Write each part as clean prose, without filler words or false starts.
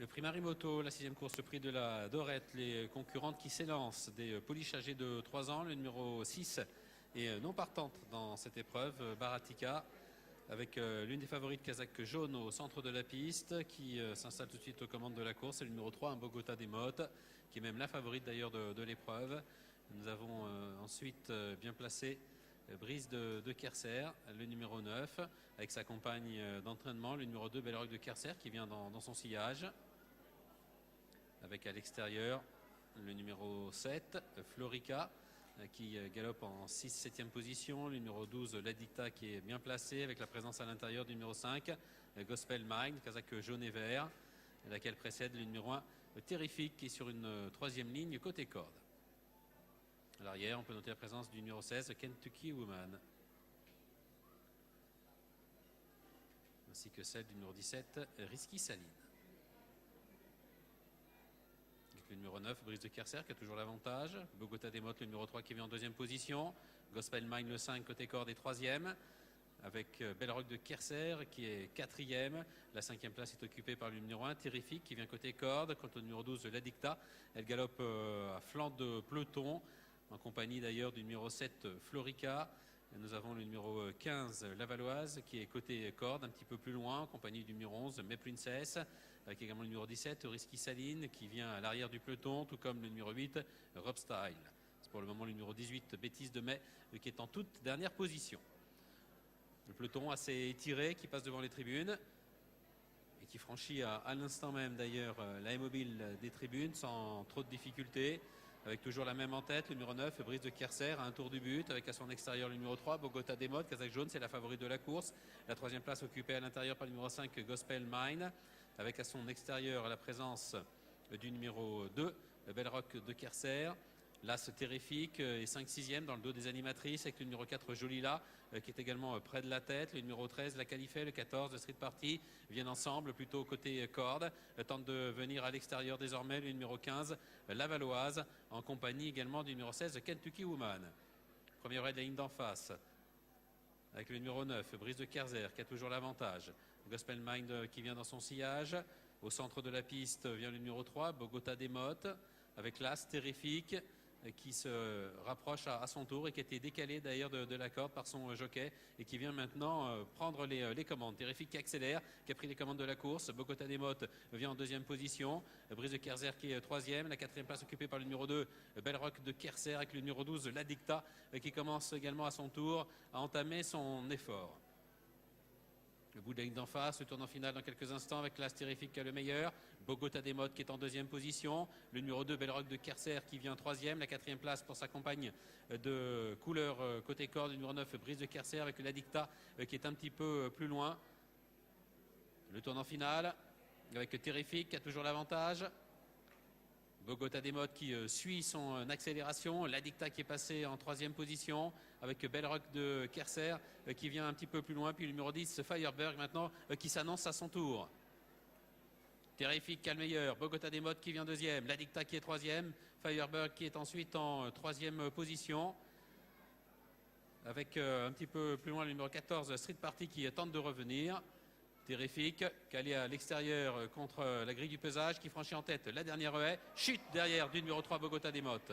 Le prix Marimoto, la 6e course, le prix de la Dorette, les concurrentes qui s'élancent, des pouliches âgées de 3 ans, le numéro 6 est non partante dans cette épreuve, Baratika, avec l'une des favorites Kazakh jaune au centre de la piste, qui s'installe tout de suite aux commandes de la course, c'est le numéro 3, un Bogota des Mottes, qui est même la favorite d'ailleurs de l'épreuve. Nous avons ensuite bien placé Brise de Kerser, le numéro 9, avec sa compagne d'entraînement, le numéro 2, Belle Rock de Kerser, qui vient dans son sillage. Avec à l'extérieur le numéro 7, Florica, qui galope en 6-7e position. Le numéro 12, Ladicta, qui est bien placé, avec la présence à l'intérieur du numéro 5, Gospel Mind, Kazakh jaune et vert, laquelle précède le numéro 1, Terrifique, qui est sur une 3e ligne côté corde. À l'arrière, on peut noter la présence du numéro 16, Kentucky Woman, ainsi que celle du numéro 17, Risky Saline. Avec le numéro 9, Brise de Kerser, qui a toujours l'avantage. Bogota des Mottes, le numéro 3, qui vient en 2e position. Gospel Mine, le 5, côté corde, est 3e. Avec Belle Rock de Kerser, qui est 4e. La 5e place est occupée par le numéro 1, Terrifique, qui vient côté corde. Quant au numéro 12, Ladicta, elle galope à flanc de peloton, en compagnie d'ailleurs du numéro 7, Florica. Nous avons le numéro 15, Lavalloise, qui est côté corde, un petit peu plus loin, en compagnie du numéro 11, May Princess, avec également le numéro 17, Risky Saline, qui vient à l'arrière du peloton, tout comme le numéro 8, Rob Style. C'est pour le moment le numéro 18, Bêtise de Mai, qui est en toute dernière position. Le peloton assez étiré, qui passe devant les tribunes, et qui franchit à l'instant même d'ailleurs la mobile des tribunes, sans trop de difficultés. Avec toujours la même en tête, le numéro 9, Brise de Kerser, à un tour du but, avec à son extérieur le numéro 3, Bogota des Mottes, Kazakh jaune, c'est la favorite de la course. La 3e place occupée à l'intérieur par le numéro 5, Gospel Mine, avec à son extérieur la présence du numéro 2, Belle Rock de Kerser. L'As Terrifique est 5-6e dans le dos des animatrices, avec le numéro 4, Jolila, qui est également près de la tête. Le numéro 13, La Califée, le 14, le Street Party viennent ensemble, plutôt côté corde. Tente de venir à l'extérieur désormais, le numéro 15, Lavalloise, en compagnie également du numéro 16, Kentucky Woman. Premier raid de la ligne d'en face, avec le numéro 9, Brise de Kerser, qui a toujours l'avantage. Gospel Mind qui vient dans son sillage. Au centre de la piste vient le numéro 3, Bogota des Mottes, avec l'As Terrifique, qui se rapproche à son tour et qui a été décalé d'ailleurs de la corde par son jockey et qui vient maintenant prendre les commandes. Terrifique qui accélère, qui a pris les commandes de la course. Bogota des Mottes vient en 2e position. Brise de Kerser qui est 3e. La 4e place occupée par le numéro 2, Belle Rock de Kerser, avec le numéro 12, Ladicta, qui commence également à son tour à entamer son effort. Le bout de la ligne d'en face, le tournant final dans quelques instants avec l'As Terrifique qui a le meilleur. Bogota des Mottes qui est en 2e position. Le numéro 2, Belle Rock de Kerser qui vient 3e. La 4e place pour sa compagne de couleur côté corde. Le numéro 9, Brise de Kerser avec Ladicta qui est un petit peu plus loin. Le tournant final avec Terrifique qui a toujours l'avantage. Bogota des Mottes qui suit son accélération. Ladicta qui est passé en 3e position avec Belle Rock de Kerser qui vient un petit peu plus loin. Puis le numéro 10, Fireberg maintenant qui s'annonce à son tour. Terrifique qui a le meilleur. Bogota des Mottes qui vient 2e. Ladicta qui est 3e. Fireberg qui est ensuite en 3e position. Avec un petit peu plus loin le numéro 14, Street Party qui tente de revenir. Terrifique, calé à l'extérieur contre la grille du pesage, qui franchit en tête la dernière haie. Chute derrière du numéro 3, Bogota des Mottes.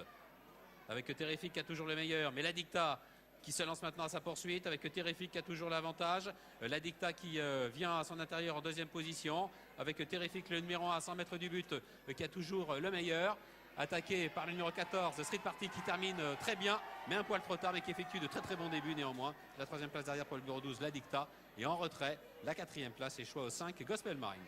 Avec Terrifique qui a toujours le meilleur, mais Ladicta qui se lance maintenant à sa poursuite, avec Terrifique qui a toujours l'avantage. Ladicta qui vient à son intérieur en 2e position, avec Terrifique le numéro 1 à 100 mètres du but, qui a toujours le meilleur. Attaqué par le numéro 14, Street Party qui termine très bien, mais un poil trop tard, mais qui effectue de très très bons débuts néanmoins. La 3e place derrière pour le numéro 12, Ladicta. Et en retrait, la 4e place et choix au 5, Gospel Mind.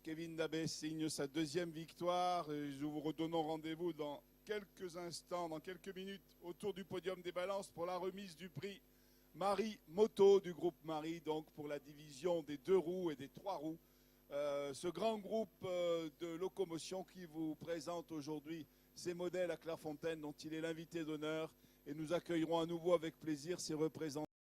Kevin Dabé signe sa 2e victoire. Nous vous redonnons rendez-vous dans quelques instants, dans quelques minutes, autour du podium des balances pour la remise du prix Marimoto du groupe Marie, donc pour la division des 2 roues et des 3 roues. ce grand groupe de locomotion qui vous présente aujourd'hui ces modèles à Clairefontaine dont il est l'invité d'honneur. Et nous accueillerons à nouveau avec plaisir ces représentants.